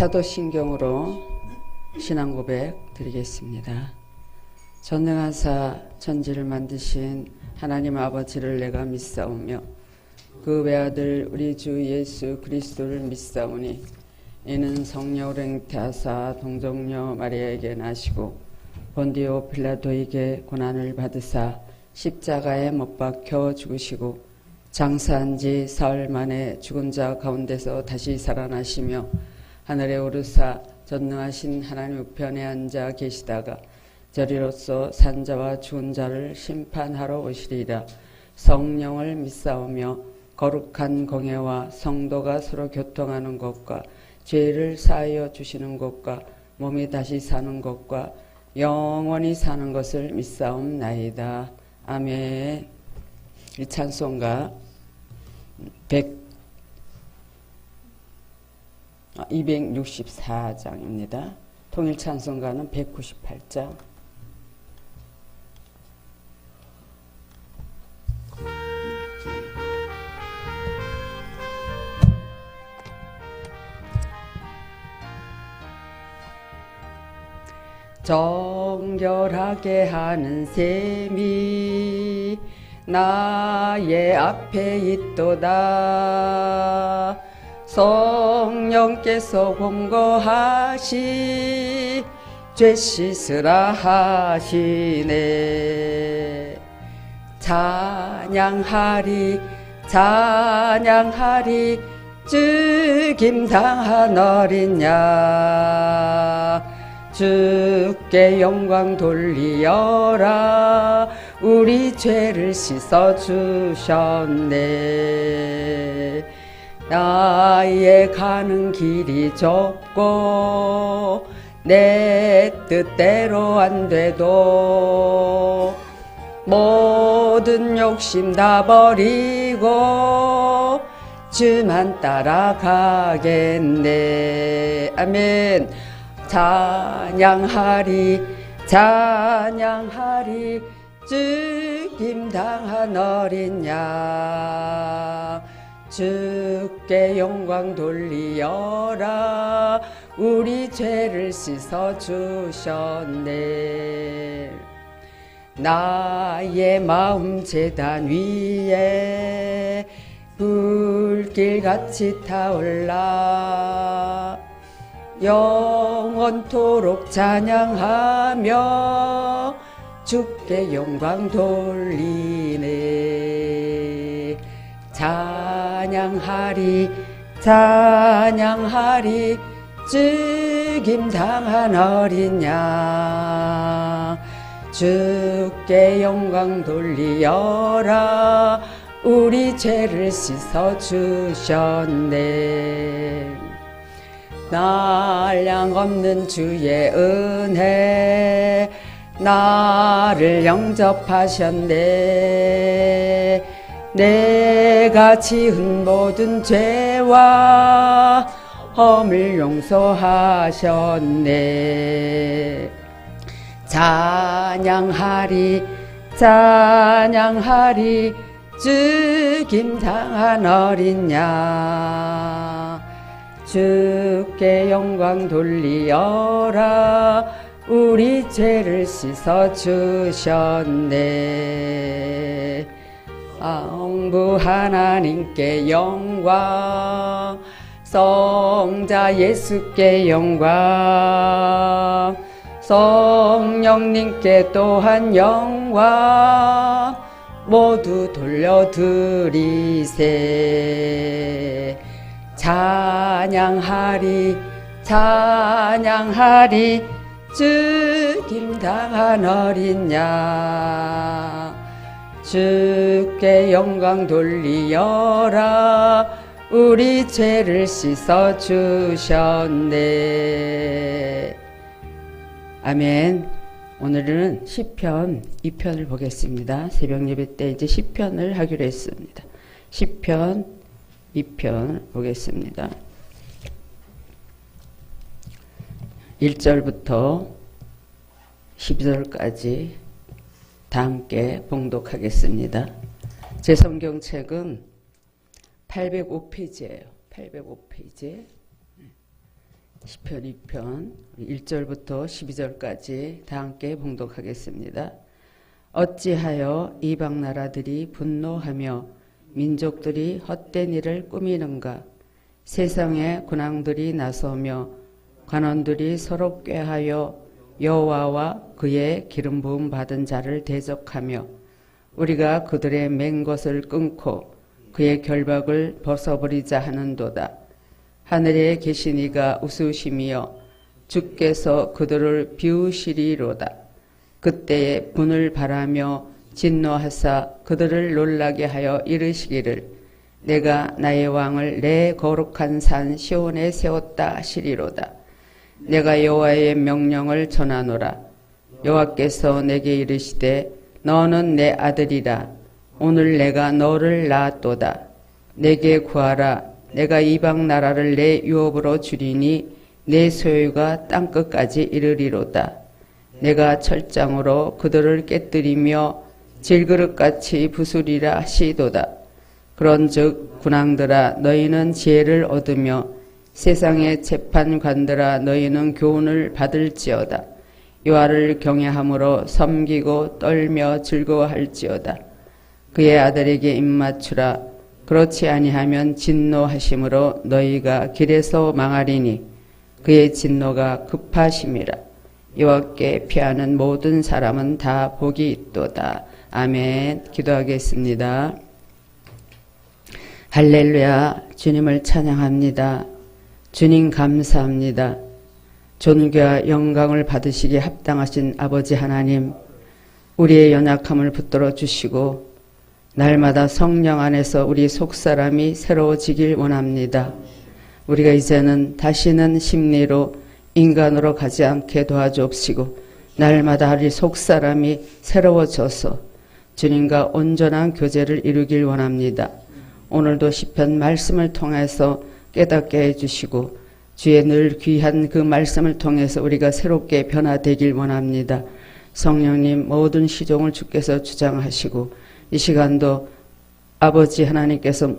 사도신경으로 신앙고백 드리겠습니다. 전능하사 천지를 만드신 하나님 아버지를 내가 믿사오며 그 외아들 우리 주 예수 그리스도를 믿사오니 이는 성령으로 잉태하사 동정녀 마리아에게 나시고 본디오 빌라도에게 고난을 받으사 십자가에 못 박혀 죽으시고 장사한 지 사흘 만에 죽은 자 가운데서 다시 살아나시며 하늘에 오르사 전능하신 하나님 우편에 앉아 계시다가 저리로서 산자와 죽은 자를 심판하러 오시리라. 성령을 믿사오며 거룩한 공예와 성도가 서로 교통하는 것과 죄를 사하여 주시는 것과 몸이 다시 사는 것과 영원히 사는 것을 믿사옵나이다. 아멘. 이 찬송가 264장입니다. 통일 찬송가는 198장. 정결하게 하는 셈이 나의 앞에 있도다. 성령께서 공고하시 죄 씻으라 하시네. 찬양하리 찬양하리 죽임당한 어린 양 주께 영광 돌리어라. 우리 죄를 씻어주셨네. 나의 가는 길이 좁고 내 뜻대로 안 돼도 모든 욕심 다 버리고 주만 따라가겠네. 아멘. 찬양하리 찬양하리 죽임당한 어린 양 주께 영광 돌리어라. 우리 죄를 씻어주셨네. 나의 마음 제단 위에 불길같이 타올라 영원토록 찬양하며 주께 영광 돌리네. 찬양하리 찬양하리 죽임당한 어린 양 주께 영광 돌리어라. 우리 죄를 씻어주셨네. 날량 없는 주의 은혜 나를 영접하셨네. 내가 지은 모든 죄와 허물 용서하셨네. 찬양하리 찬양하리 죽임당한 어린 양 주께 영광 돌리어라. 우리 죄를 씻어주셨네. 성부 하나님께 영광 성자 예수께 영광 성령님께 또한 영광 모두 돌려드리세. 찬양하리 찬양하리 죽임당한 어린 양 주께 영광 돌리어라. 우리 죄를 씻어주셨네. 아멘. 오늘은 시편 2편을 보겠습니다. 새벽 예배 때 이제 시편을 하기로 했습니다. 시편 2편 보겠습니다. 1절부터 12절까지 다 함께 봉독하겠습니다. 제 성경책은 805페이지예요. 805페이지. 시편 2편 1절부터 12절까지 다 함께 봉독하겠습니다. 어찌하여 이방 나라들이 분노하며 민족들이 헛된 일을 꾸미는가? 세상의 군왕들이 나서며 관원들이 서로 꾀하여 여호와와 그의 기름 부음 받은 자를 대적하며 우리가 그들의 맨 것을 끊고 그의 결박을 벗어버리자 하는도다. 하늘에 계신 이가 웃으시며 주께서 그들을 비우시리로다. 그때에 분을 바라며 진노하사 그들을 놀라게 하여 이르시기를 내가 나의 왕을 내 거룩한 산 시온에 세웠다 하시리로다. 내가 여호와의 명령을 전하노라. 여호와께서 내게 이르시되 너는 내 아들이라. 오늘 내가 너를 낳았도다. 내게 구하라. 내가 이방 나라를 내 유업으로 주리니 내 소유가 땅끝까지 이르리로다. 내가 철장으로 그들을 깨뜨리며 질그릇같이 부수리라 하시도다. 그런즉 군왕들아 너희는 지혜를 얻으며 세상의 재판관들아 너희는 교훈을 받을지어다. 여호와를 경외함으로 섬기고 떨며 즐거워할지어다. 그의 아들에게 입맞추라. 그렇지 아니하면 진노하심으로 너희가 길에서 망하리니 그의 진노가 급하심이라. 여호와께 피하는 모든 사람은 다 복이 있도다. 아멘. 기도하겠습니다. 할렐루야. 주님을 찬양합니다. 주님 감사합니다. 존귀와 영광을 받으시기에 합당하신 아버지 하나님, 우리의 연약함을 붙들어 주시고 날마다 성령 안에서 우리 속사람이 새로워지길 원합니다. 우리가 이제는 다시는 심리로 인간으로 가지 않게 도와주옵시고 날마다 우리 속사람이 새로워져서 주님과 온전한 교제를 이루길 원합니다. 오늘도 시편 말씀을 통해서 깨닫게 해주시고 주의 늘 귀한 그 말씀을 통해서 우리가 새롭게 변화되길 원합니다. 성령님 모든 시종을 주께서 주장하시고 이 시간도 아버지 하나님께서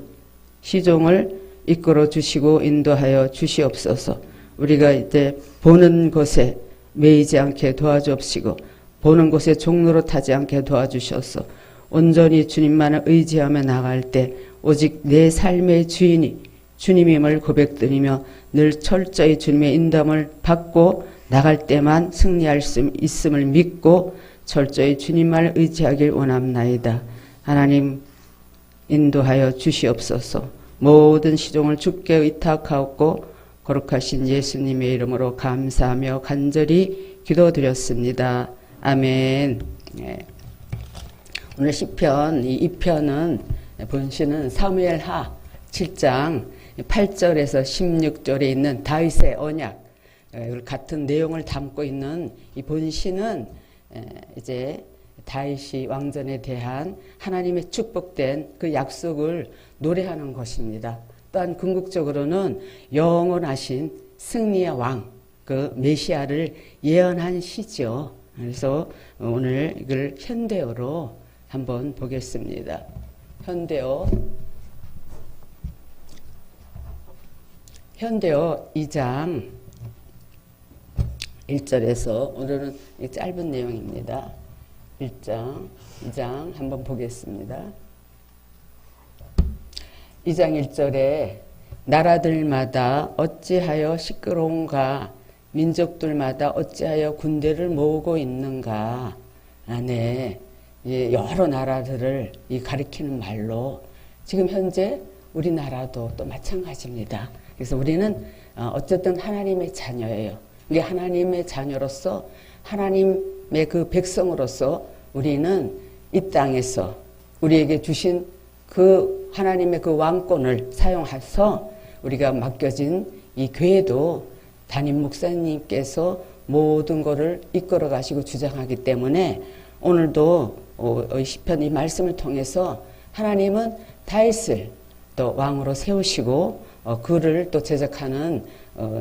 시종을 이끌어 주시고 인도하여 주시옵소서. 우리가 이제 보는 것에 매이지 않게 도와주옵시고 보는 것에 종로로 타지 않게 도와주셔서 온전히 주님만을 의지하며 나갈 때 오직 내 삶의 주인이 주님임을 고백드리며 늘 철저히 주님의 인도함을 받고 나갈 때만 승리할 수 있음을 믿고 철저히 주님만을 의지하길 원합나이다. 하나님 인도하여 주시옵소서. 모든 시종을 주께 의탁하옵고 거룩하신 예수님의 이름으로 감사하며 간절히 기도드렸습니다. 아멘. 네. 오늘 시편 2편은 본시는 사무엘하 7장 8절에서 16절에 있는 다윗의 언약 같은 내용을 담고 있는 이 본시는 이제 다윗이 왕전에 대한 하나님의 축복된 그 약속을 노래하는 것입니다. 또한 궁극적으로는 영원하신 승리의 왕, 그 메시아를 예언한 시죠. 그래서 오늘 이걸 현대어로 한번 보겠습니다. 현대어 2장 1절에서 오늘은 짧은 내용입니다. 1장, 2장 한번 보겠습니다. 2장 1절에 나라들마다 어찌하여 시끄러운가, 민족들마다 어찌하여 군대를 모으고 있는가. 네, 여러 나라들을 가리키는 말로 지금 현재 우리나라도 또 마찬가지입니다. 그래서 우리는 어쨌든 하나님의 자녀예요. 우리 하나님의 자녀로서 하나님의 그 백성으로서 우리는 이 땅에서 우리에게 주신 그 하나님의 그 왕권을 사용해서 우리가 맡겨진 이 교회도 담임 목사님께서 모든 것을 이끌어 가시고 주장하기 때문에 오늘도 시편 이 말씀을 통해서 하나님은 다윗을 또 왕으로 세우시고 그를 또 제작하는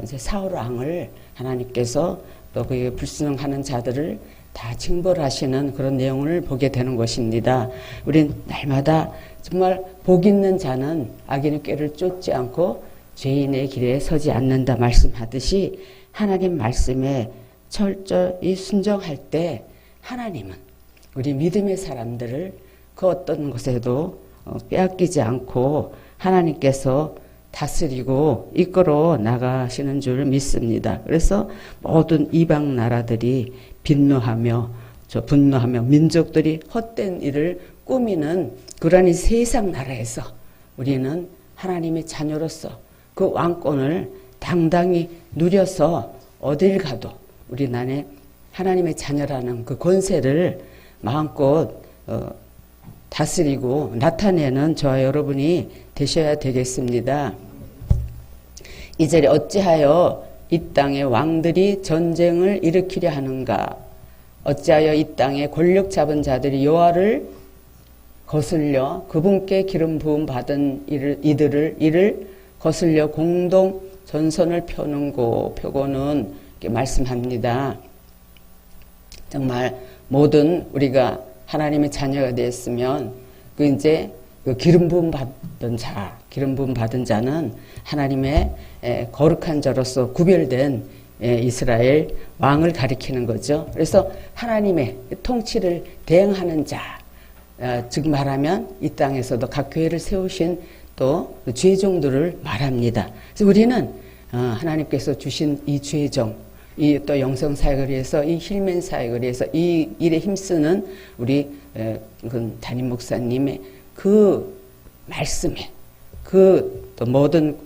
이제 사울 왕을 하나님께서 또 그 불순응하는 자들을 다 징벌하시는 그런 내용을 보게 되는 것입니다. 우린 날마다 정말 복 있는 자는 악인의 꾀를 쫓지 않고 죄인의 길에 서지 않는다 말씀하듯이 하나님 말씀에 철저히 순종할 때 하나님은 우리 믿음의 사람들을 그 어떤 곳에도 빼앗기지 않고 하나님께서 다스리고 이끌어 나가시는 줄 믿습니다. 그래서 모든 이방 나라들이 분노하며 민족들이 헛된 일을 꾸미는 그러한 이 세상 나라에서 우리는 하나님의 자녀로서 그 왕권을 당당히 누려서 어딜 가도 우리 안에 하나님의 자녀라는 그 권세를 마음껏 다스리고 나타내는 저와 여러분이 되셔야 되겠습니다. 2절에 어찌하여 이 땅의 왕들이 전쟁을 일으키려 하는가? 어찌하여 이 땅에 권력 잡은 자들이 여호와를 거슬려 그분께 기름 부음 받은 이를 거슬려 공동 전선을 펴고는 이렇게 말씀합니다. 정말 모든 우리가 하나님의 자녀가 되었으면 그 이제 그 기름 부음 받은 자는 하나님의 거룩한 자로서 구별된 이스라엘 왕을 가리키는 거죠. 그래서 하나님의 통치를 대행하는 자, 즉 말하면 이 땅에서도 각 교회를 세우신 또 죄종들을 말합니다. 그래서 우리는 하나님께서 주신 이 죄종, 이 또 영성 사역을 위해서, 이 힐맨 사역을 위해서 이 일에 힘쓰는 우리 담임 목사님의 그 말씀에 그 또 모든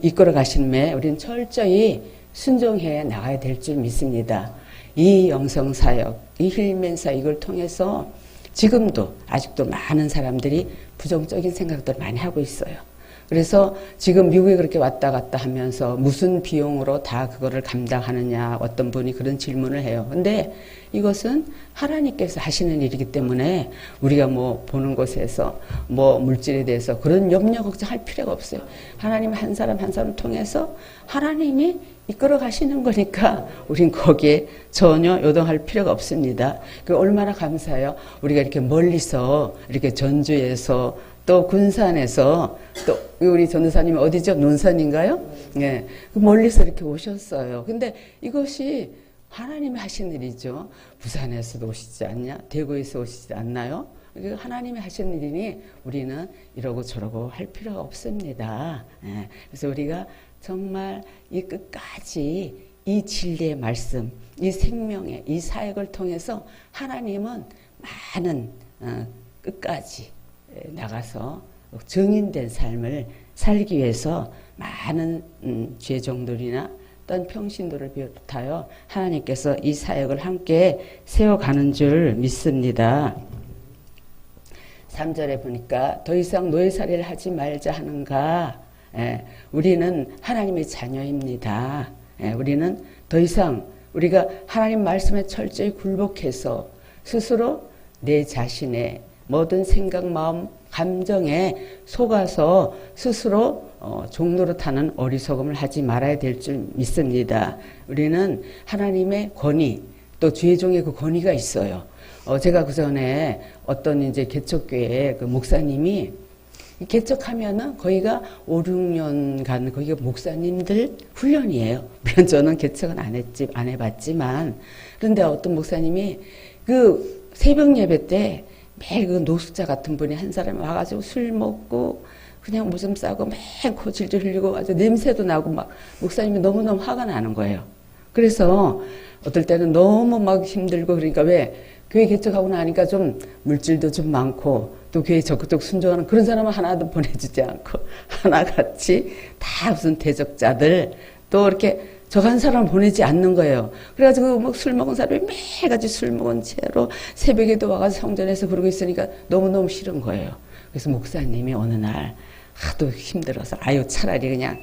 이끌어 가심에 우리는 철저히 순종해 나가야 될 줄 믿습니다. 이 영성 사역, 이 힐맨 사역을 통해서 지금도 아직도 많은 사람들이 부정적인 생각들을 많이 하고 있어요. 그래서 지금 미국에 그렇게 왔다 갔다 하면서 무슨 비용으로 다 그거를 감당하느냐 어떤 분이 그런 질문을 해요. 근데 이것은 하나님께서 하시는 일이기 때문에 우리가 뭐 보는 곳에서 뭐 물질에 대해서 그런 염려 걱정할 필요가 없어요. 하나님 한 사람 한 사람 통해서 하나님이 이끌어 가시는 거니까 우린 거기에 전혀 요동할 필요가 없습니다. 그 얼마나 감사해요. 우리가 이렇게 멀리서 이렇게 전주에서 또 군산에서 또 우리 전도사님이 어디죠? 논산인가요? 예. 멀리서 이렇게 오셨어요. 근데 이것이 하나님이 하신 일이죠. 부산에서도 오시지 않냐? 대구에서 오시지 않나요? 하나님이 하신 일이니 우리는 이러고 저러고 할 필요가 없습니다. 예. 그래서 우리가 정말 이 끝까지 이 진리의 말씀, 이 생명의 이 사역을 통해서 하나님은 많은 끝까지 나가서 증인된 삶을 살기 위해서 많은 죄종들이나 어떤 평신도를 비롯하여 하나님께서 이 사역을 함께 세워가는 줄 믿습니다. 3절에 보니까 더 이상 노예살이를 하지 말자 하는가? 우리는 하나님의 자녀입니다. 우리는 더 이상 우리가 하나님 말씀에 철저히 굴복해서 스스로 내 자신의 모든 생각, 마음, 감정에 속아서 스스로 종노릇하는 어리석음을 하지 말아야 될 줄 믿습니다. 우리는 하나님의 권위, 또 죄종의 그 권위가 있어요. 제가 그 전에 어떤 이제 개척교회 그 목사님이 개척하면은 거기가 5, 6년간 거기가 목사님들 훈련이에요. 물론 저는 개척은 안 해봤지만, 그런데 어떤 목사님이 그 새벽 예배 때 매일 그 노숙자 같은 분이 한 사람이 와가지고 술 먹고 그냥 오줌 싸고 매일 코질질 흘리고 아주 냄새도 나고 막 목사님이 너무너무 화가 나는 거예요. 그래서 어떨 때는 너무 막 힘들고 그러니까 왜 교회 개척하고 나니까 좀 물질도 좀 많고 또 교회 적극적 순종하는 그런 사람은 하나도 보내주지 않고 하나같이 다 무슨 대적자들 또 이렇게 저한 사람을 보내지 않는 거예요. 그래가지고 막 술 먹은 사람이 매일같이 술 먹은 채로 새벽에도 와가지고 성전에서 그러고 있으니까 너무너무 싫은 거예요. 그래서 목사님이 어느 날 하도 힘들어서 아유 차라리 그냥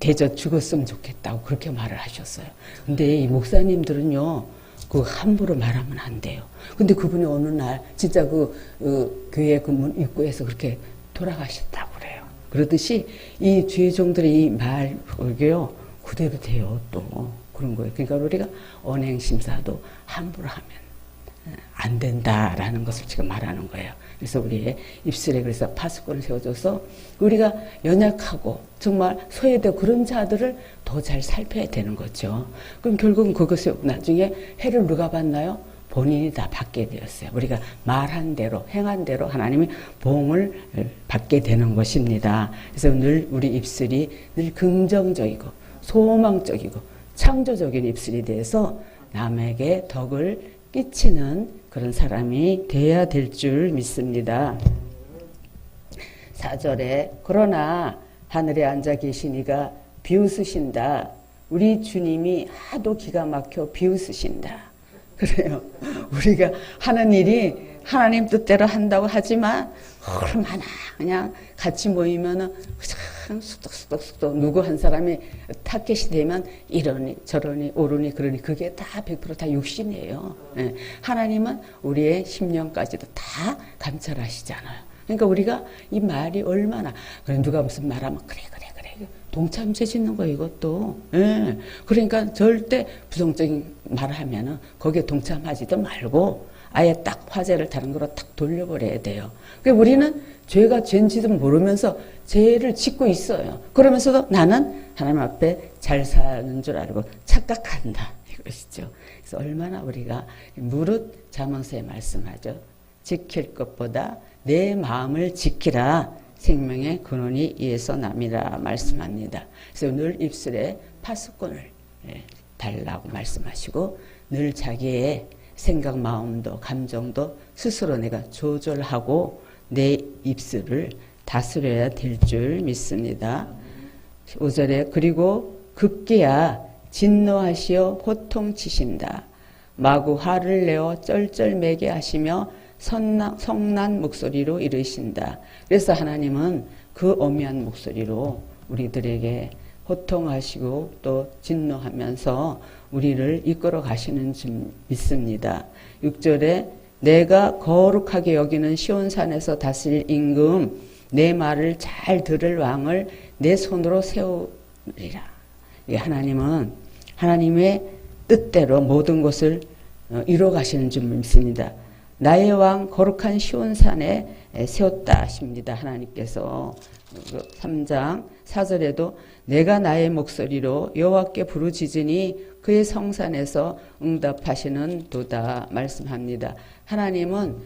대저 죽었으면 좋겠다고 그렇게 말을 하셨어요. 근데 이 목사님들은요 그 함부로 말하면 안 돼요. 근데 그분이 어느 날 진짜 그 교회 그 문 입구에서 그렇게 돌아가셨다고 그래요. 그러듯이 이 죄종들의 이 말 그게요 그대로 돼요. 또 그런 거예요. 그러니까 우리가 언행심사도 함부로 하면 안 된다라는 것을 지금 말하는 거예요. 그래서 우리의 입술에 그래서 파수꾼을 세워줘서 우리가 연약하고 정말 소외되고 그런 자들을 더 잘 살펴야 되는 거죠. 그럼 결국은 그것이 나중에 해를 누가 받나요? 본인이 다 받게 되었어요. 우리가 말한 대로 행한 대로 하나님이 보응을 받게 되는 것입니다. 그래서 늘 우리 입술이 늘 긍정적이고 소망적이고 창조적인 입술이 돼서 남에게 덕을 끼치는 그런 사람이 되어야 될 줄 믿습니다. 4절에 그러나 하늘에 앉아 계시니가 비웃으신다. 우리 주님이 하도 기가 막혀 비웃으신다. 그래요. 우리가 하는 일이 하나님 뜻대로 한다고 하지만 얼마나 그냥 같이 모이면은 그냥 수덕수덕 누구 한 사람이 타겟이 되면 이러니 저러니 오르니 그러니 그게 다 100% 욕심이에요. 네. 하나님은 우리의 심령까지도 다 감찰하시잖아요. 그러니까 우리가 이 말이 얼마나 누가 무슨 말하면 그래 동참죄 짓는 거 이것도. 예. 그러니까 절대 부정적인 말을 하면은 거기에 동참하지도 말고 아예 딱 화제를 다른 거로 딱 돌려버려야 돼요. 그러니까 우리는 죄가 죄인지도 모르면서 죄를 짓고 있어요. 그러면서도 나는 하나님 앞에 잘 사는 줄 알고 착각한다. 이것이죠. 그래서 얼마나 우리가 무릇 잠언서에 말씀하죠. 지킬 것보다 내 마음을 지키라. 생명의 근원이 이에서 남이라 말씀합니다. 그래서 늘 입술에 파수꾼을 달라고 말씀하시고 늘 자기의 생각, 마음도 감정도 스스로 내가 조절하고 내 입술을 다스려야 될 줄 믿습니다. 5절에 그리고 급기야 진노하시어 호통치신다. 마구 화를 내어 쩔쩔매게 하시며 성난 목소리로 이르신다. 그래서 하나님은 그 오묘한 목소리로 우리들에게 호통하시고 또 진노하면서 우리를 이끌어 가시는 줄 믿습니다. 6절에 내가 거룩하게 여기는 시온산에서 다스릴 임금 내 말을 잘 들을 왕을 내 손으로 세우리라. 하나님은 하나님의 뜻대로 모든 것을 이루어 가시는 줄 믿습니다. 나의 왕 거룩한 시온산에 세웠다 하십니다. 하나님께서 3장 4절에도 내가 나의 목소리로 여호와께 부르짖으니 그의 성산에서 응답하시는 도다 말씀합니다. 하나님은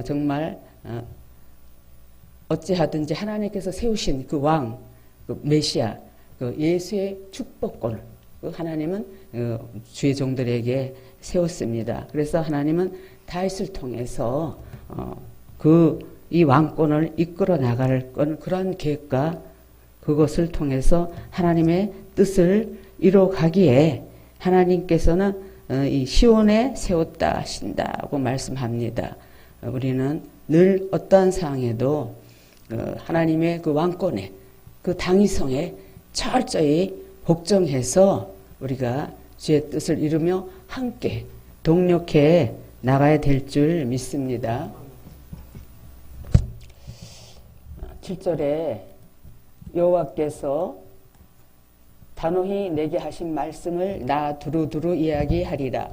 정말 어찌하든지 하나님께서 세우신 그 왕, 그 메시아, 그 예수의 축복권을 하나님은 주의 종들에게 세웠습니다. 그래서 하나님은 다윗을 통해서 이 왕권을 이끌어 나갈 건 그런 계획과 그것을 통해서 하나님의 뜻을 이루어 가기에 하나님께서는 이 시온에 세웠다 하신다고 말씀합니다. 우리는 늘 어떠한 상황에도 하나님의 그 왕권에 그 당위성에 철저히 복종해서 우리가 주의 뜻을 이루며 함께 동력해 나가야 될 줄 믿습니다. 7절에 여호와께서 단호히 내게 하신 말씀을 나 두루두루 이야기하리라.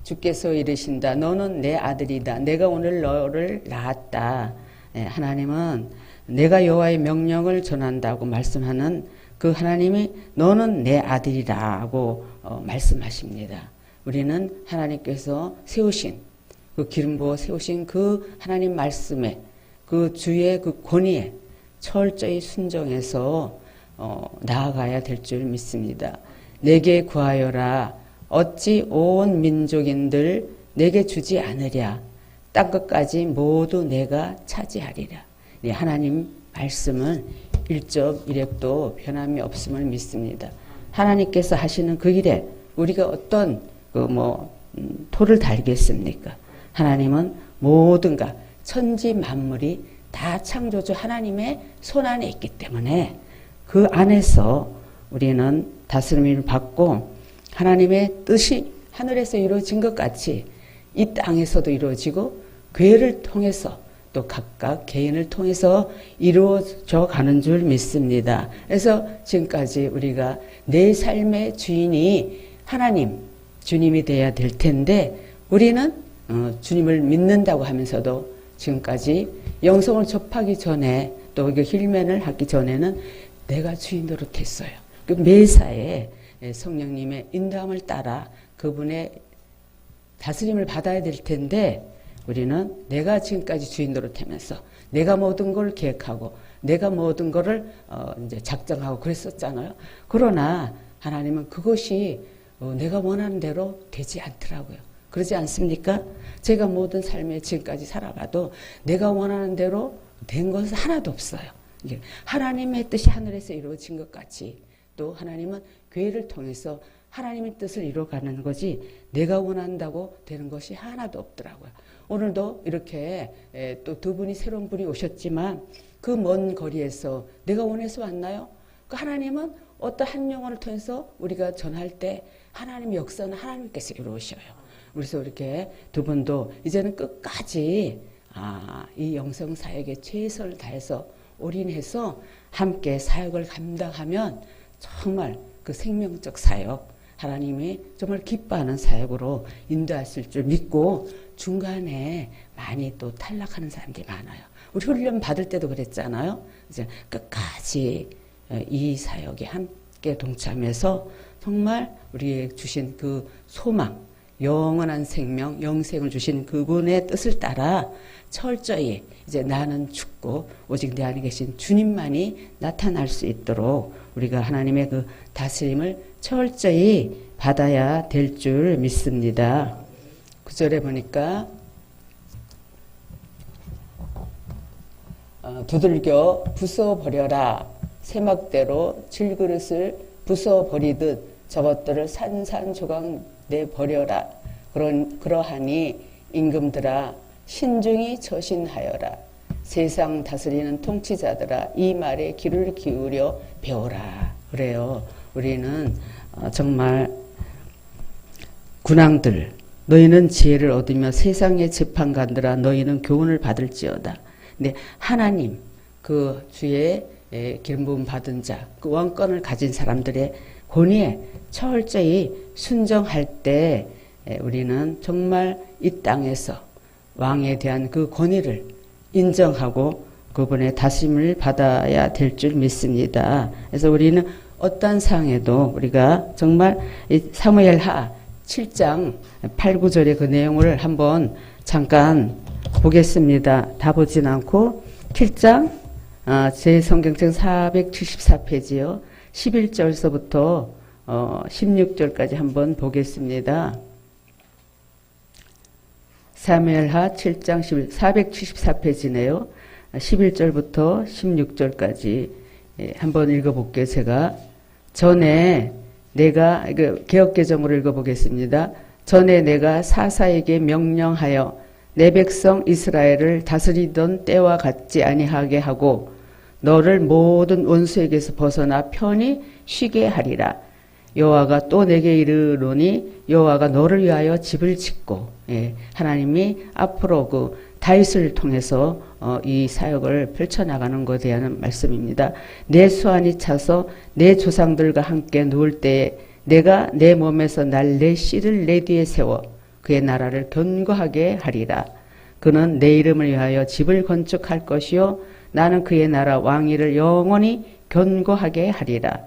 주께서 이르신다. 너는 내 아들이다. 내가 오늘 너를 낳았다. 하나님은 내가 여호와의 명령을 전한다고 말씀하는 그 하나님이 너는 내 아들이라고 말씀하십니다. 우리는 하나님께서 세우신 그 기름 부어 세우신 그 하나님 말씀에 그 주의 그 권위에 철저히 순종해서 나아가야 될 줄 믿습니다. 내게 구하여라. 어찌 온 민족인들 내게 주지 않으랴. 땅 끝까지 모두 내가 차지하리라. 하나님 말씀은 일점 일획도 변함이 없음을 믿습니다. 하나님께서 하시는 그 일에 우리가 어떤 토를 달겠습니까? 하나님은 모든가 천지 만물이 다 창조주 하나님의 손 안에 있기 때문에 그 안에서 우리는 다스림을 받고 하나님의 뜻이 하늘에서 이루어진 것 같이 이 땅에서도 이루어지고 교회를 통해서 또 각각 개인을 통해서 이루어져 가는 줄 믿습니다. 그래서 지금까지 우리가 내 삶의 주인이 하나님, 주님이 돼야 될 텐데 우리는 주님을 믿는다고 하면서도 지금까지 영성을 접하기 전에 또 힐맨을 하기 전에는 내가 주인 노릇했어요. 그 매사에 성령님의 인도함을 따라 그분의 다스림을 받아야 될 텐데 우리는 내가 지금까지 주인 노릇하면서 내가 모든 걸 계획하고 내가 모든 거를 이제 작정하고 그랬었잖아요. 그러나 하나님은 그것이 내가 원하는 대로 되지 않더라고요. 그러지 않습니까? 제가 모든 삶에 지금까지 살아가도 내가 원하는 대로 된 것은 하나도 없어요. 하나님의 뜻이 하늘에서 이루어진 것 같이 또 하나님은 교회를 통해서 하나님의 뜻을 이루어가는 거지 내가 원한다고 되는 것이 하나도 없더라고요. 오늘도 이렇게 또 두 분이 새로운 분이 오셨지만 그 먼 거리에서 내가 원해서 왔나요? 그 하나님은 어떤 한 영혼을 통해서 우리가 전할 때 하나님의 역사는 하나님께서 이루어셔요. 그래서 이렇게 두 분도 이제는 끝까지 이 영성 사역에 최선을 다해서 올인해서 함께 사역을 감당하면 정말 그 생명적 사역, 하나님이 정말 기뻐하는 사역으로 인도하실 줄 믿고 중간에 많이 또 탈락하는 사람들이 많아요. 우리 훈련 받을 때도 그랬잖아요. 이제 끝까지 이 사역에 함께 동참해서 정말 우리에게 주신 그 소망, 영원한 생명, 영생을 주신 그분의 뜻을 따라 철저히 이제 나는 죽고 오직 내 안에 계신 주님만이 나타날 수 있도록 우리가 하나님의 그 다스림을 철저히 받아야 될 줄 믿습니다. 9절에 보니까 두들겨 부숴버려라. 세막대로 질그릇을 부숴버리듯 저것들을 산산조각 내버려라. 그러하니 임금들아 신중히 처신하여라. 세상 다스리는 통치자들아 이 말에 귀를 기울여 배워라. 그래요. 우리는 정말 군왕들 너희는 지혜를 얻으며 세상의 재판관들아 너희는 교훈을 받을지어다. 근데 하나님 그 주의 기름 부음 받은 자, 그 왕권을 가진 사람들의 권위에 철저히 순종할 때 우리는 정말 이 땅에서 왕에 대한 그 권위를 인정하고 그분의 다스림을 받아야 될 줄 믿습니다. 그래서 우리는 어떤 상황에도 우리가 정말 이 사무엘하 7장 8, 9절의 그 내용을 한번 잠깐 보겠습니다. 다 보진 않고 7장 제 성경책 474페이지요. 11절서부터 16절까지 한번 보겠습니다. 사무엘하 7장 474페이지네요. 11절부터 16절까지 한번 읽어볼게요. 제가 전에 내가 개역개정으로 읽어보겠습니다. 전에 내가 사사에게 명령하여 내 백성 이스라엘을 다스리던 때와 같지 아니하게 하고 너를 모든 원수에게서 벗어나 편히 쉬게 하리라. 여호와가 또 내게 이르노니 여호와가 너를 위하여 집을 짓고 하나님이 앞으로 그 다윗을 통해서 이 사역을 펼쳐나가는 것에 대한 말씀입니다. 내 수완이 차서 내 조상들과 함께 누울 때에 내가 내 몸에서 날 내 씨를 내 뒤에 세워 그의 나라를 견고하게 하리라. 그는 내 이름을 위하여 집을 건축할 것이요 나는 그의 나라 왕위를 영원히 견고하게 하리라.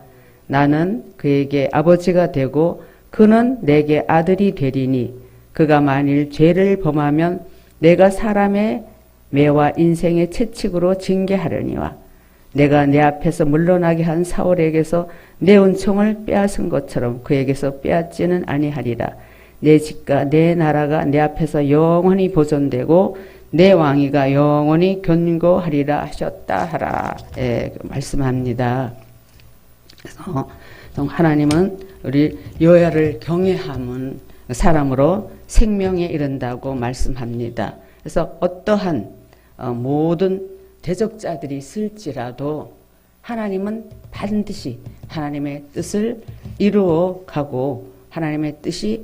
나는 그에게 아버지가 되고 그는 내게 아들이 되리니 그가 만일 죄를 범하면 내가 사람의 매와 인생의 채찍으로 징계하려니와 내가 내 앞에서 물러나게 한 사울에게서 내 은총을 빼앗은 것처럼 그에게서 빼앗지는 아니하리라. 내 집과 내 나라가 내 앞에서 영원히 보존되고 내 왕위가 영원히 견고하리라 하셨다 하라. 말씀합니다. 그래서 하나님은 우리 여호와를 경외함은 사람으로 생명에 이른다고 말씀합니다. 그래서 어떠한 모든 대적자들이 있을지라도 하나님은 반드시 하나님의 뜻을 이루어 가고 하나님의 뜻이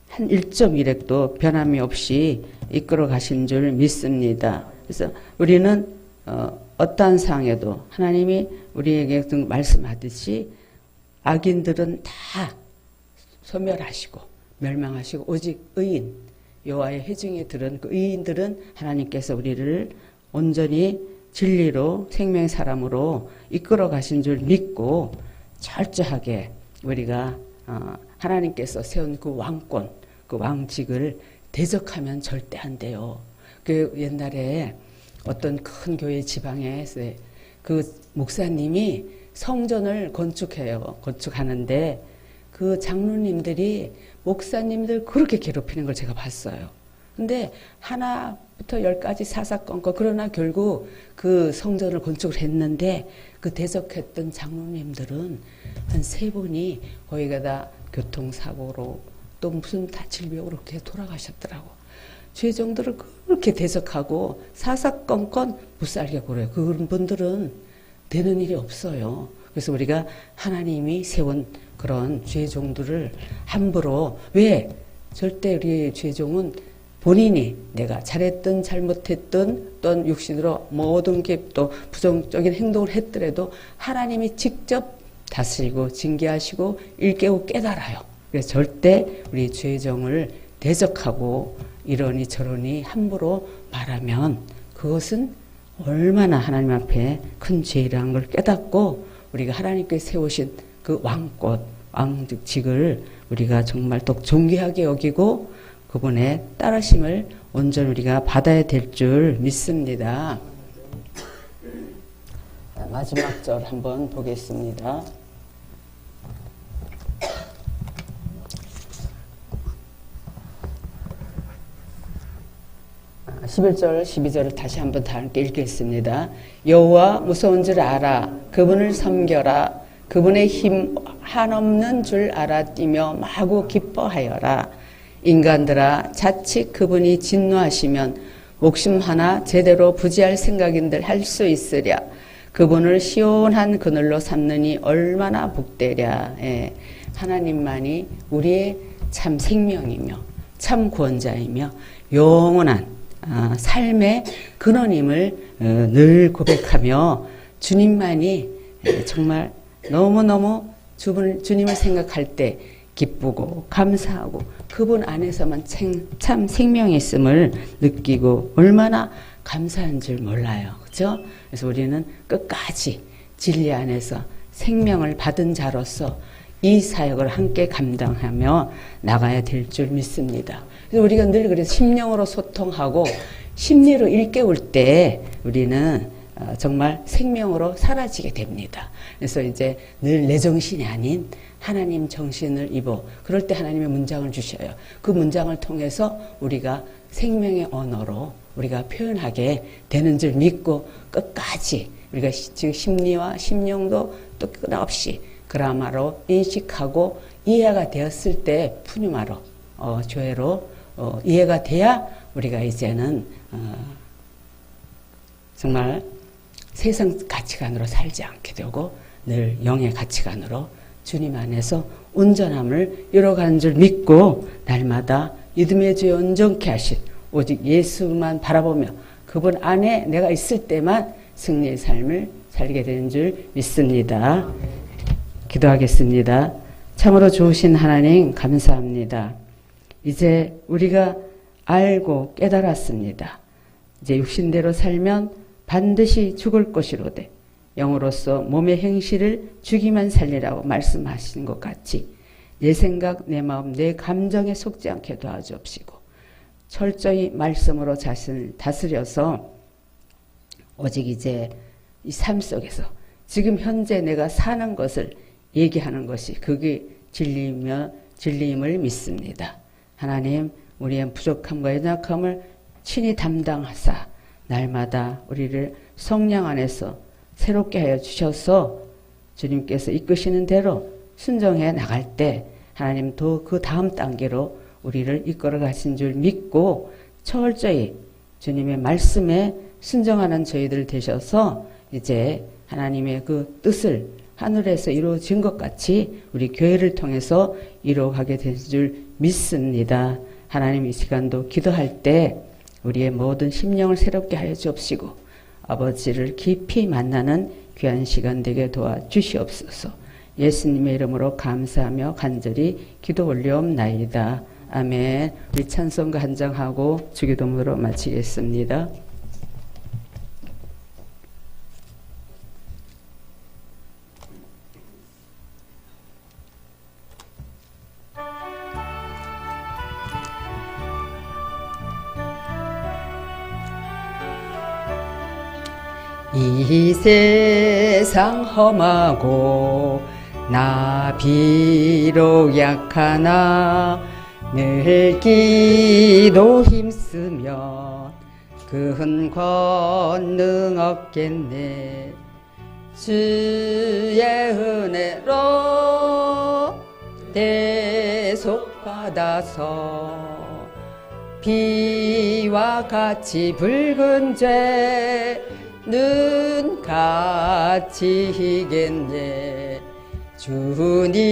한 1.1획도 변함이 없이 이끌어 가신 줄 믿습니다. 그래서 우리는 어떠한 상황에도 하나님이 우리에게 말씀하듯이 악인들은 다 소멸하시고 멸망하시고 오직 의인 여호와의 회중이들은 그 의인들은 하나님께서 우리를 온전히 진리로 생명의 사람으로 이끌어 가신 줄 믿고 철저하게 우리가 하나님께서 세운 그 왕권, 그 왕직을 대적하면 절대 안 돼요. 그 옛날에 어떤 큰 교회 지방에서 그 목사님이 성전을 건축하는데 그 장로님들이 목사님들 그렇게 괴롭히는 걸 제가 봤어요. 근데 하나부터 10까지 사사건건 그러나 결국 그 성전을 건축을 했는데 그 대적했던 장로님들은 한 3분이 거기가 다 교통사고로 또 무슨 다 질병으로 그렇게 돌아가셨더라고. 죄종들을 그렇게 대적하고 사사건건 못살게 굴어요. 그런 분들은 되는 일이 없어요. 그래서 우리가 하나님이 세운 그런 죄종들을 함부로 왜 절대 우리 죄종은 본인이 내가 잘했든 잘못했든 또는 육신으로 모든 게 또 부정적인 행동을 했더라도 하나님이 직접 다스리고 징계하시고 일깨우고 깨달아요. 그래서 절대 우리 죄종을 대적하고 이러니 저러니 함부로 말하면 그것은 얼마나 하나님 앞에 큰 죄라는 걸 깨닫고 우리가 하나님께 세우신 그 왕권, 왕직을 우리가 정말 또 존귀하게 여기고 그분의 따르심을 온전히 우리가 받아야 될 줄 믿습니다. 마지막 절 한번 보겠습니다. 11절, 12절을 다시 한번 다 함께 읽겠습니다. 여호와 무서운 줄 알아. 그분을 섬겨라. 그분의 힘 한없는 줄 알아 뛰며 마구 기뻐하여라. 인간들아 자칫 그분이 진노하시면 목숨 하나 제대로 부지할 생각인들 할 수 있으랴. 그분을 시원한 그늘로 삼느니 얼마나 복되랴. 예. 하나님만이 우리의 참 생명이며 참 구원자이며 영원한 삶의 근원임을 늘 고백하며 주님만이 정말 너무너무 주님을 생각할 때 기쁘고 감사하고 그분 안에서만 참 생명이 있음을 느끼고 얼마나 감사한 줄 몰라요. 그렇죠? 그래서 우리는 끝까지 진리 안에서 생명을 받은 자로서 이 사역을 함께 감당하며 나가야 될 줄 믿습니다. 그래서 우리가 늘 그래서 심령으로 소통하고 심리로 일깨울 때 우리는 정말 생명으로 사라지게 됩니다. 그래서 이제 늘 내 정신이 아닌 하나님 정신을 입어 그럴 때 하나님의 문장을 주셔요. 그 문장을 통해서 우리가 생명의 언어로 우리가 표현하게 되는 줄 믿고 끝까지 우리가 지금 심리와 심령도 또 끊임없이 그라마로 인식하고 이해가 되었을 때 푸뉴마로 교회로 이해가 돼야 우리가 이제는 정말 세상 가치관으로 살지 않게 되고 늘 영의 가치관으로 주님 안에서 온전함을 이뤄가는 줄 믿고 날마다 믿음의 주에 온전케 하신 오직 예수만 바라보며 그분 안에 내가 있을 때만 승리의 삶을 살게 되는 줄 믿습니다. 기도하겠습니다. 참으로 좋으신 하나님 감사합니다. 이제 우리가 알고 깨달았습니다. 이제 육신대로 살면 반드시 죽을 것이로되 영으로서 몸의 행실을 죽이만 살리라고 말씀하신 것 같이 내 생각, 내 마음, 내 감정에 속지 않게 도와주옵시고 철저히 말씀으로 자신을 다스려서 오직 이제 이 삶 속에서 지금 현재 내가 사는 것을 얘기하는 것이 그게 진리임을 믿습니다. 하나님 우리의 부족함과 연약함을 친히 담당하사 날마다 우리를 성령 안에서 새롭게 하여 주셔서 주님께서 이끄시는 대로 순종해 나갈 때 하나님 또 그 다음 단계로 우리를 이끌어 가신 줄 믿고 철저히 주님의 말씀에 순종하는 저희들 되셔서 이제 하나님의 그 뜻을 하늘에서 이루어진 것 같이 우리 교회를 통해서 이루어가게 될 줄 믿습니다. 하나님 이 시간도 기도할 때 우리의 모든 심령을 새롭게 하여 주옵시고 아버지를 깊이 만나는 귀한 시간 되게 도와주시옵소서. 예수님의 이름으로 감사하며 간절히 기도 올려옵나이다. 아멘. 우리 찬송가 한 장 하고 주기도문으로 마치겠습니다. 이 세상 험하고 나 비록 약하나 늘 기도 힘쓰면 큰 권능 없겠네. 주의 은혜로 대속 받아서 비와 같이 붉은 죄는 같이 희겠네. 주님의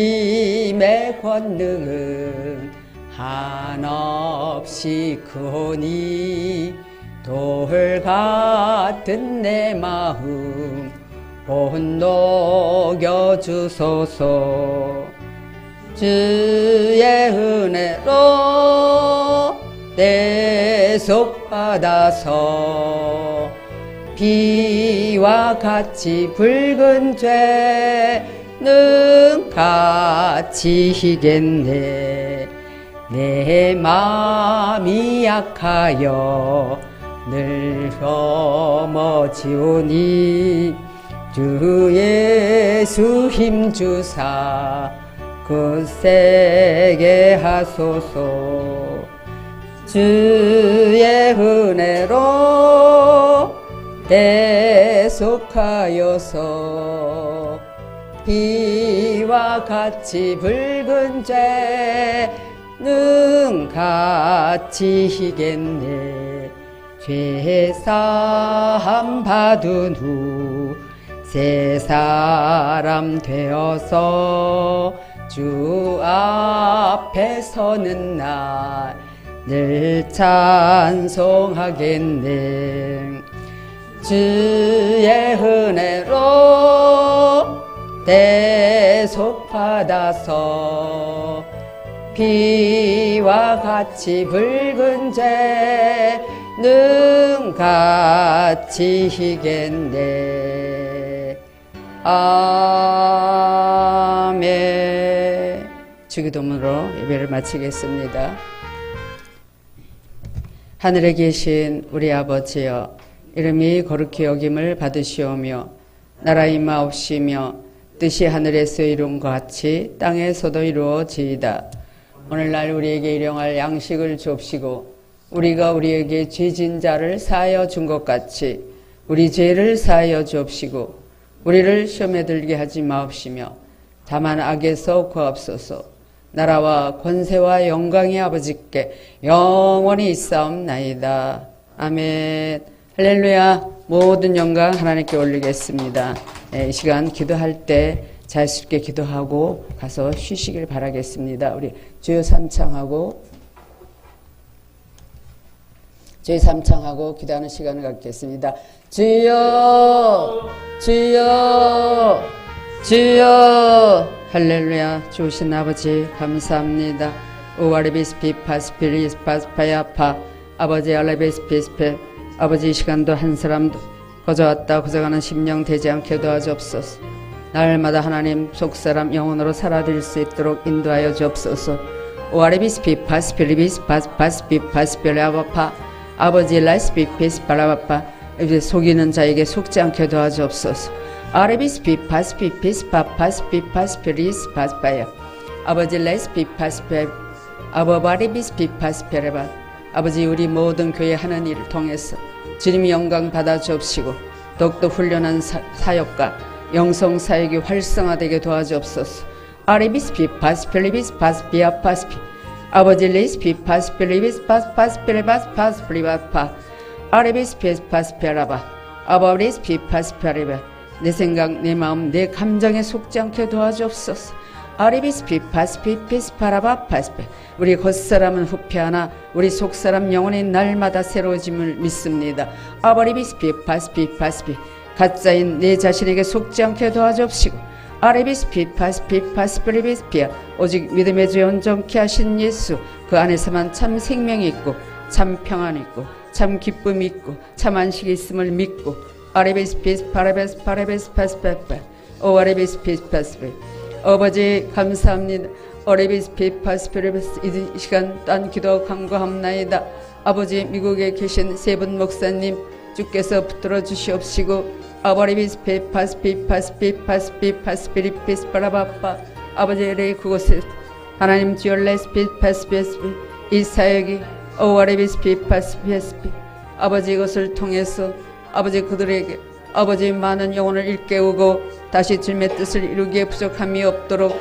권능은 한없이 크오니 돌 같은 내 마음 온 녹여주소서. 주의 은혜로 대속 받아서 비와 같이 붉은 죄는 같이 희겠네. 내 마음이 약하여 늘 넘어지오니 주 예수 힘주사 굳세게 하소서. 주의 은혜로 대속하여서 비와 같이 붉은 죄는 같이 희겠네. 죄사함 받은 후 새 사람 되어서 주 앞에 서는 날 늘 찬송하겠네. 주의 은혜로 대속 받아서 비와 같이 붉은 죄는 같이 희겠네. 아멘. 주기도문으로 예배를 마치겠습니다. 하늘에 계신 우리 아버지여, 이름이 거룩히 여김을 받으시오며 나라 임하옵시며 뜻이 하늘에서 이룬 것 같이 땅에서도 이루어지이다. 오늘날 우리에게 일용할 양식을 주옵시고 우리가 우리에게 죄진 자를 사하여 준 것 같이 우리 죄를 사하여 주옵시고 우리를 시험에 들게 하지 마옵시며 다만 악에서 구하옵소서. 나라와 권세와 영광이 아버지께 영원히 있사옵나이다. 아멘. 할렐루야. 모든 영광 하나님께 올리겠습니다. 이 시간 기도할 때 자유스럽게 기도하고 가서 쉬시길 바라겠습니다. 우리 주여 삼창하고 기도하는 시간을 갖겠습니다. 주여 주여 주여. 할렐루야. 주신 아버지 감사합니다. 우와리비스피 파스피리스 파스파야파 아버지 알레비스피스페 아버지 이 시간도 한 사람도 거저왔다 거저가는 심령 되지 않게 도와주옵소서. 날마다 하나님 속사람 영혼으로 살아들 수 있도록 인도하여 주옵소서. 우와리비스피 파스피리비스 파스피 파스피라바파 아버지 라이스피피스 바라바파 이제 속이는 자에게 속지 않게 도와주옵소서. 아레비스피 파스피피스 파스피 파스피리스 파스파야 아버지 레스피 파스페 아버바리비스피 파스페레바 아버지 우리 모든 교회 하는 일을 통해서 주님이 영광 받아 주옵시고 더욱더 훈련한 사역과 영성 사역이 활성화되게 도와주옵소서. 아레비스피 파스펠리비스 파스피아 파스피 아버지 레스피 파스펠리비스 파스페레바스 파스프리바파 아레비스피 파스페라바 아버리스피 파스페레바 내 생각, 내 마음, 내 감정에 속지 않게 도와주옵소서. 아리비스피 파스피피스 파라바 파스페 우리 겉사람은 후패하나 우리 속사람 영혼이 날마다 새로워짐을 믿습니다. 아버리비스피 파스피 파스피 가짜인 내 자신에게 속지 않게 도와주옵시고 아레비스피 파스피 파스프리비스피아 오직 믿음의 주 온전케 하신 예수 그 안에서만 참 생명이 있고 참 평안이 있고 참 기쁨이 있고 참 안식이 있음을 믿고 아레비스피 파레베스 파레베스 파스파파 오 아레비스피 파스피 아버지 감사합니다. 아레비스피 파스피레베스 이 시간 딴 기도 간구합나이다. 아버지 미국에 계신 세 분 목사님 주께서 붙들어 주시옵시고 아바리비스피 파스피 파스피 파스피 파스피리피스 파라바파 아버지의 그곳에 하나님 주여 레스피 파스피스피 이 사역이 오아리비스피 파스피스피 아버지 이것을 통해서 아버지 그들에게 아버지 많은 영혼을 일깨우고 다시 주님의 뜻을 이루기에 부족함이 없도록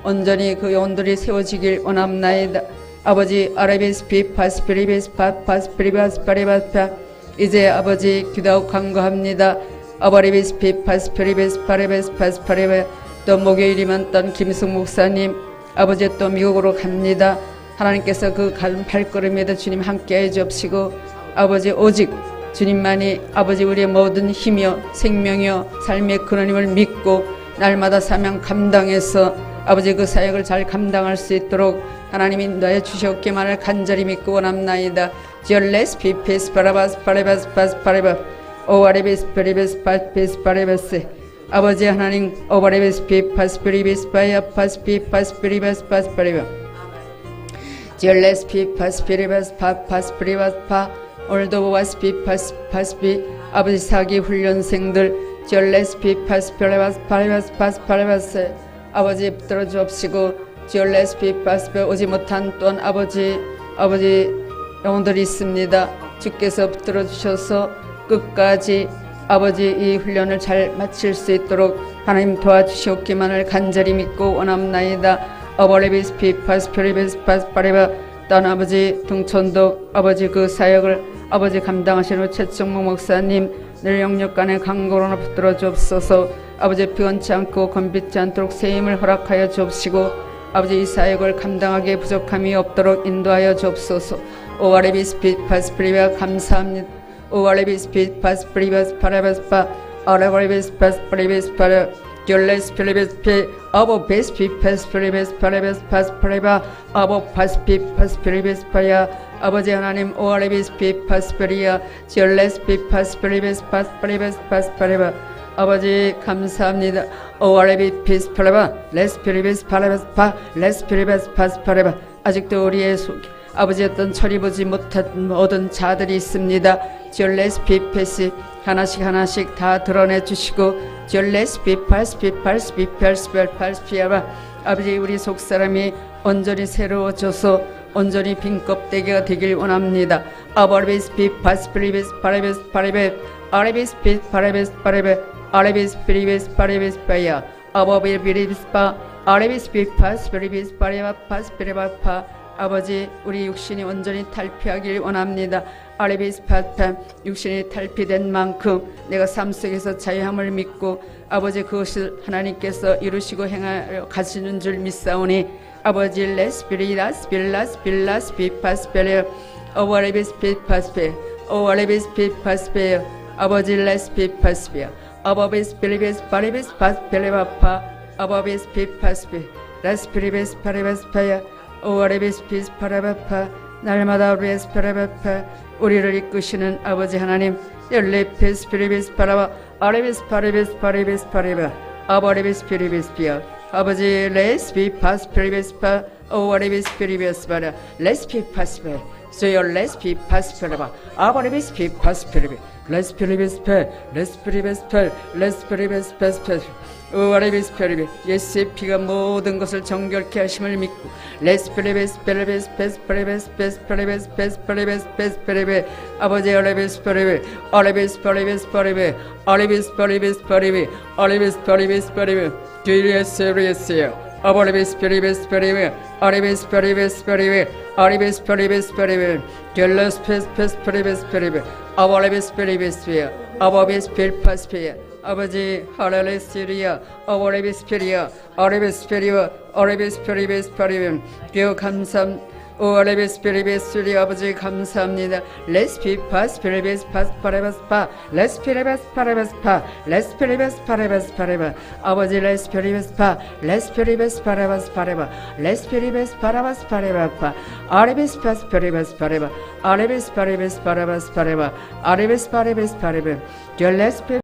온전히 그 영혼들이 세워지길 원합나이다. 아버지 아레비스피 파스피리비스 파스피리바스 파리바스파 이제 아버지 기도하고 간구합니다. 아바리비스피 파스피리비스 파리베스 파스파리베 또 목요일이면 떤 김승 목사님 아버지 또 미국으로 갑니다. 하나님께서 그 발걸음에도 주님 함께해 주옵시고 아버지 오직 주님만이 아버지 우리의 모든 힘이여 생명이여 삶의 근원임을 믿고 날마다 사명 감당해서 아버지 그 사역을 잘 감당할 수 있도록 하나님 인도하여 주시옵기만을 간절히 믿고 원합나이다. 지얼레스 피피스 파라바스 파레바스 파스 파레바 오바레비스 페리베스 파스피스 파레바스 아버지 하나님 오바레비스 피 파스피리비스 파야 파스피 파스피리바스 파스파레바 지얼레스 피 파스피리바스 파스피리바스 파 올도바스피 파스피 아버지 사기 훈련생들 지얼레스 피 파스피리바스 파레바스 파스파레바스 아버지 붙들어 주옵시고 지얼레스 피 파스피 오지 못한 또한 아버지 영혼들이 있습니다. 주께서 붙들어 주셔서 끝까지 아버지 이 훈련을 잘 마칠 수 있도록 하나님 도와주시옵기만을 간절히 믿고 원합나이다. 어버레비스피 파스피리비스 파스파레바 딴 아버지 등촌도 아버지 그 사역을 아버지 감당하시는 최정목 목사님 늘 영역간의 강고로나 붙들어 주옵소서. 아버지 피곤치 않고 건비지 않도록 세임을 허락하여 주옵시고 아버지 이 사역을 감당하기에 부족함이 없도록 인도하여 주옵소서. 오아레비스피 파스피리바 감사합니다. 오아레비스피 파스피리바스 파라바스파 아레바레비스 파스피리비스 파라 열레스 필리비스피 아보 베스피 파스피리비스 파라바스 파스파레바 아보 파스피 파스피리비스 파야 아버지 하나님 오아레비스피 파스피리아 열레스피 파스피리비스 파스파레바스 파스파레바 아버지 감사합니다. 오아레비피스 파라바 레스피리비스 파라바스파 레스피리비스 파스파레바 아직도 우리의 속 아버지 어떤 처리 보지 못한 모든 자들이 있습니다. 지얼레스피 페시 하나씩 다 드러내 주시고 지얼레스피 팔스피 팔스피아바 아버지 우리 속사람이 온전히 새로워져서 온전히 빈 껍데기가 되길 원합니다. 아바르비스피 파스피리비스 파레비스 파레베 아레비스피 파레비스 파레베 아레비스피리비스 파레비스 파야 아바비리비스파 아레비스피 파스피리비스 파레바 파스피레바파 아버지 우리 육신이 온전히 탈피하길 원합니다. 아레비스파타 육신이 탈피된 만큼 내가 삶 속에서 자유함을 믿고 아버지 그것을 하나님께서 이루시고 행하려 가시는 줄 믿사오니 아버지 레스피리라스 빌라스 빌라스 비파스페레 오아레비스피 파스페 오아레비스피 파스페 아버지 레스피 파스페 아버비스 빌리비스 파리비스 파스페레바파 아버비스 피파스페 레스피리비스 파리바스파야 오아레비스피스 파라바파 날마다 우리의 파라바파 우리를 이끄시는 아버지 하나님 열레피스 피리비스 파라바 아레비스 파리비스 파리비스 파리바 아바레비스 피리비스 피아 아버지 레스피 파스 피리비스 파 오아레비스 피리비스 파라 레스피 파스페 소요 레스피 파스 파라바 아바레비스 피 파스 피리비 레스피리비스 페 레스피리비스 페 레스피리비스 페스페 오아레비스 페리비 예수의 피가 모든 것을 정결케 하심을 믿고 레스페레베스 페레베스 페스페레베스 페스페레베스 페스페레베스 페스페레베 아버지 아레베스 페레베 아레베스 페레베스 페레베 아레베스 페레베스 페레베 아레베스 페레베스 페레베 디리에스리에스요 아바레베스 페레베스 페레베 아레베스 페레베스 페레베 아레베스 페레베스 페레베 델레스 페스 페레베스 페레베 아바레베스 페레베스 페 아바베스 페르파스페 아버지 하랄레스리아 아바레베스페리아 아레베스페리아 아레베스페리베스 파리벤 기어 감삼 오아레베스 페레베스 우리 아버지 감사합니다. 레스피파스 페레베스 파스 파레베스 파 레스피레베스 파레베스 파 레스피레베스 파레베스 파레바 아버지 레스피레베스 파 레스피레베스 파레베스 파레바 레스피레베스 파라바스 파레바 파 아레베스 파스 페레베스 파레바 아레베스 파레베스 파라바스 파레바 아레베스 파레베스 파레베 저 레스피